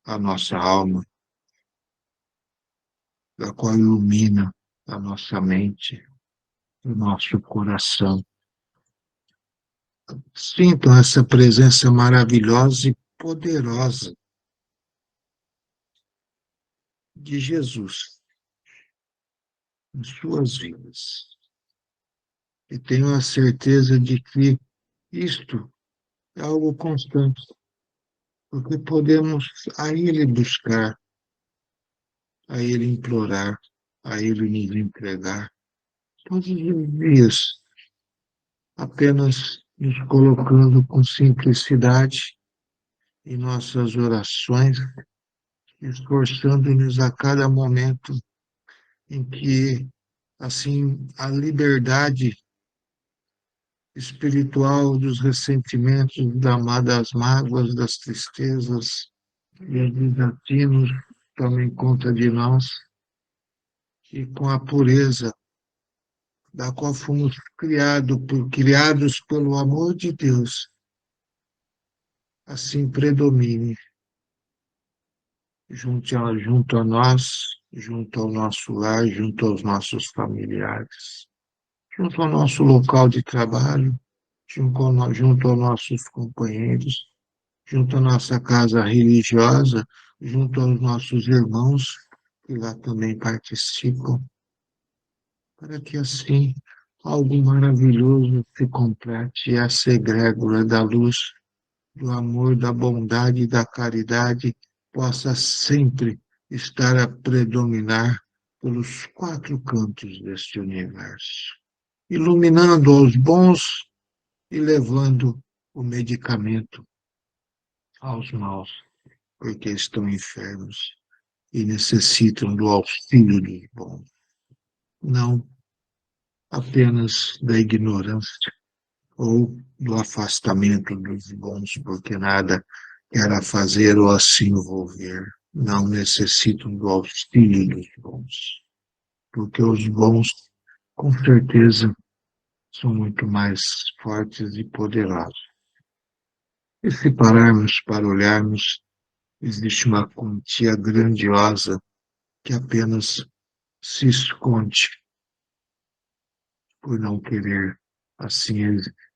a nossa alma, da qual ilumina a nossa mente, o nosso coração. Sintam essa presença maravilhosa e poderosa de Jesus em suas vidas. E tenho a certeza de que isto é algo constante, porque podemos a Ele buscar, a Ele implorar, a Ele nos entregar todos os dias, apenas nos colocando com simplicidade em nossas orações, esforçando-nos a cada momento em que, assim, a liberdade espiritual dos ressentimentos, das mágoas, das tristezas e dos desatinos tomem conta de nós, e com a pureza da qual fomos criados pelo amor de Deus, assim predomine junto a nós, junto ao nosso lar, junto aos nossos familiares, junto ao nosso local de trabalho, junto aos nossos companheiros, junto à nossa casa religiosa, junto aos nossos irmãos que lá também participam, para que assim algo maravilhoso se complete, e essa egrégora da luz, do amor, da bondade e da caridade possa sempre estar a predominar pelos quatro cantos deste universo, iluminando aos bons e levando o medicamento aos maus, porque estão enfermos e necessitam do auxílio dos bons, não apenas da ignorância ou do afastamento dos bons, porque nada quer fazer ou assim envolver. não necessitam do auxílio dos bons, porque os bons, com certeza, são muito mais fortes e poderosos. E se pararmos para olharmos, existe uma quantia grandiosa que apenas se esconde por não querer, assim,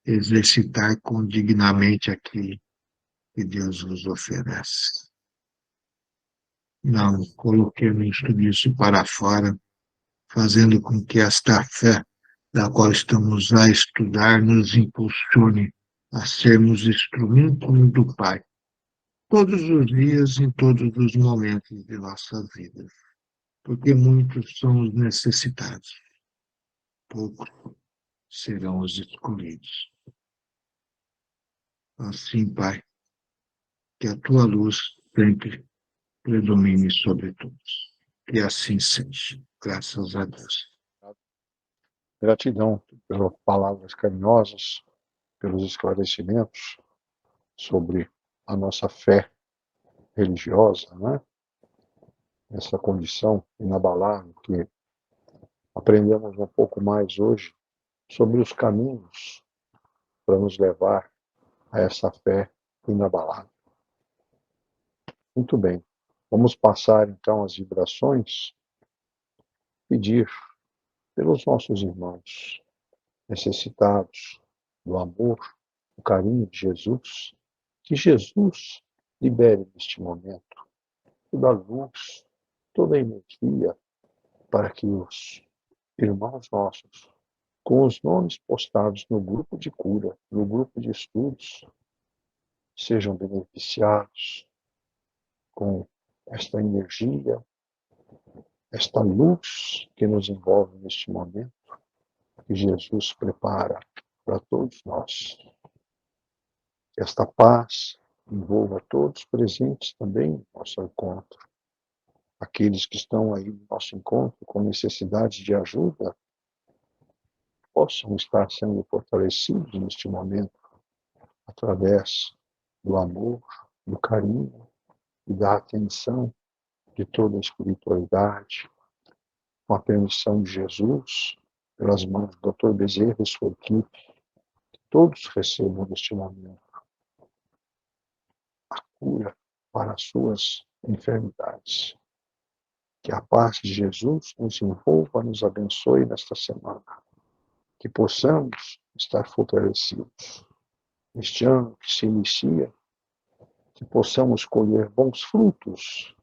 exercitar condignamente aquilo que Deus nos oferece. Não coloquemos tudo isso para fora, fazendo com que esta fé da qual estamos a estudar nos impulsione a sermos instrumentos do Pai, todos os dias, em todos os momentos de nossa vida, porque muitos são os necessitados, poucos serão os escolhidos. Assim, Pai, que a tua luz sempre predomine sobre todos. E assim seja. Graças a Deus. Gratidão pelas palavras carinhosas, pelos esclarecimentos sobre a nossa fé religiosa, né? Essa condição inabalável que aprendemos um pouco mais hoje sobre os caminhos para nos levar a essa fé inabalável. Muito bem. Vamos passar então as vibrações, pedir pelos nossos irmãos necessitados do amor, do carinho de Jesus, que Jesus libere neste momento toda a luz, toda a energia para que os irmãos nossos, com os nomes postados no grupo de cura, no grupo de estudos, sejam beneficiados com esta energia, esta luz que nos envolve neste momento, que Jesus prepara para todos nós. Que esta paz envolva todos presentes também no nosso encontro. Aqueles que estão aí no nosso encontro com necessidade de ajuda, possam estar sendo fortalecidos neste momento, através do amor, do carinho e da atenção de toda a espiritualidade, com a permissão de Jesus, pelas mãos do Dr. Bezerra e sua equipe, que todos recebam neste momento a cura para as suas enfermidades. Que a paz de Jesus nos envolva, nos abençoe nesta semana. Que possamos estar fortalecidos neste ano que se inicia, que possamos colher bons frutos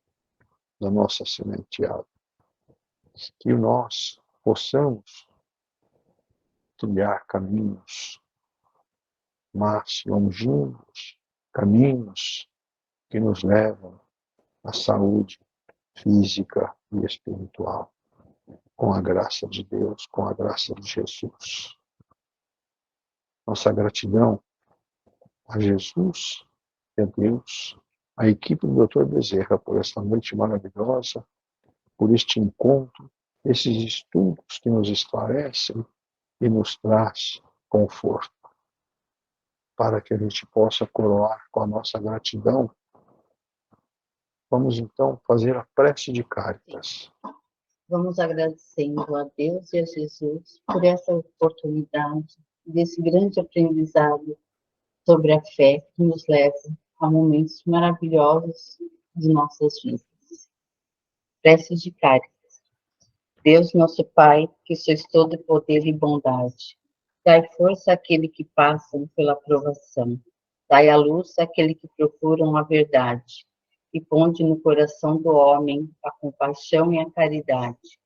da nossa sementeada. Que nós possamos trilhar caminhos mais longínquos, caminhos que nos levam à saúde física e espiritual, com a graça de Deus, com a graça de Jesus. Nossa gratidão a Jesus e a Deus, a equipe do Dr. Bezerra, por esta noite maravilhosa, por este encontro, esses estudos que nos esclarecem e nos traz conforto, para que a gente possa coroar com a nossa gratidão. Vamos então fazer a prece de Cáritas. Vamos agradecendo a Deus e a Jesus por essa oportunidade, desse grande aprendizado sobre a fé que nos leva a momentos maravilhosos de nossas vidas. Prece de Cáritas. Deus nosso Pai, que sois todo poder e bondade, dai força àquele que passam pela provação, dai a luz àquele que procuram a verdade, e ponde no coração do homem a compaixão e a caridade.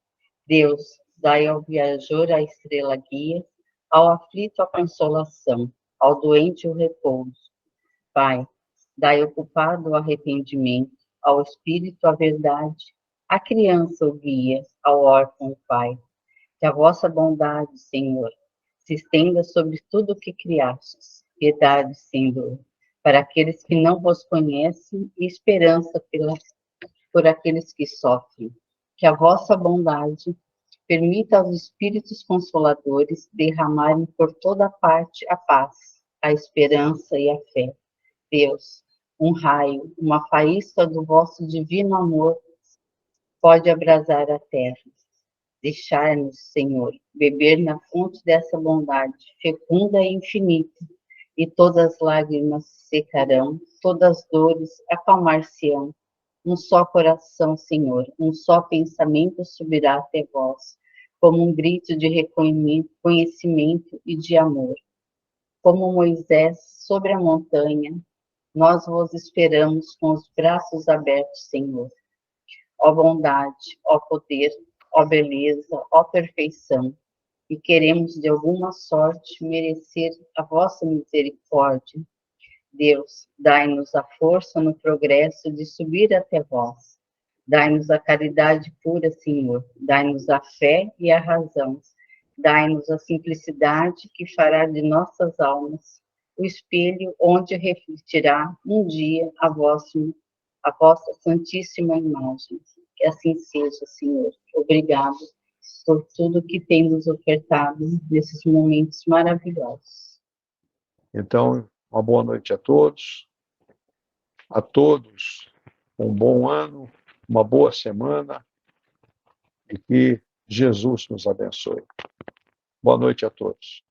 Deus, dai ao viajor a estrela guia, ao aflito a consolação, ao doente o repouso. Pai, dai ao culpado o arrependimento, ao espírito a verdade, à criança o guia, ao órfão o Pai. Que a vossa bondade, Senhor, se estenda sobre tudo o que criastes. Piedade, Senhor, para aqueles que não vos conhecem e esperança por aqueles que sofrem. Que a vossa bondade permita aos espíritos consoladores derramarem por toda parte a paz, a esperança e a fé. Deus, um raio, uma faísca do vosso divino amor pode abrasar a terra. Deixai-nos, Senhor, beber na fonte dessa bondade fecunda e infinita, e todas as lágrimas secarão, todas as dores acalmar-se-ão. Um só coração, Senhor, um só pensamento subirá até vós, como um grito de reconhecimento e de amor. Como Moisés sobre a montanha, nós vos esperamos com os braços abertos, Senhor. Ó bondade, ó poder, ó beleza, ó perfeição, e queremos de alguma sorte merecer a vossa misericórdia. Deus, dai-nos a força no progresso de subir até vós. Dai-nos a caridade pura, Senhor. Dai-nos a fé e a razão. Dai-nos a simplicidade que fará de nossas almas o espelho onde refletirá um dia a vossa santíssima imagem. Que assim seja, Senhor. Obrigado por tudo que tem nos ofertado nesses momentos maravilhosos. Então, uma boa noite a todos um bom ano, uma boa semana e que Jesus nos abençoe. Boa noite a todos.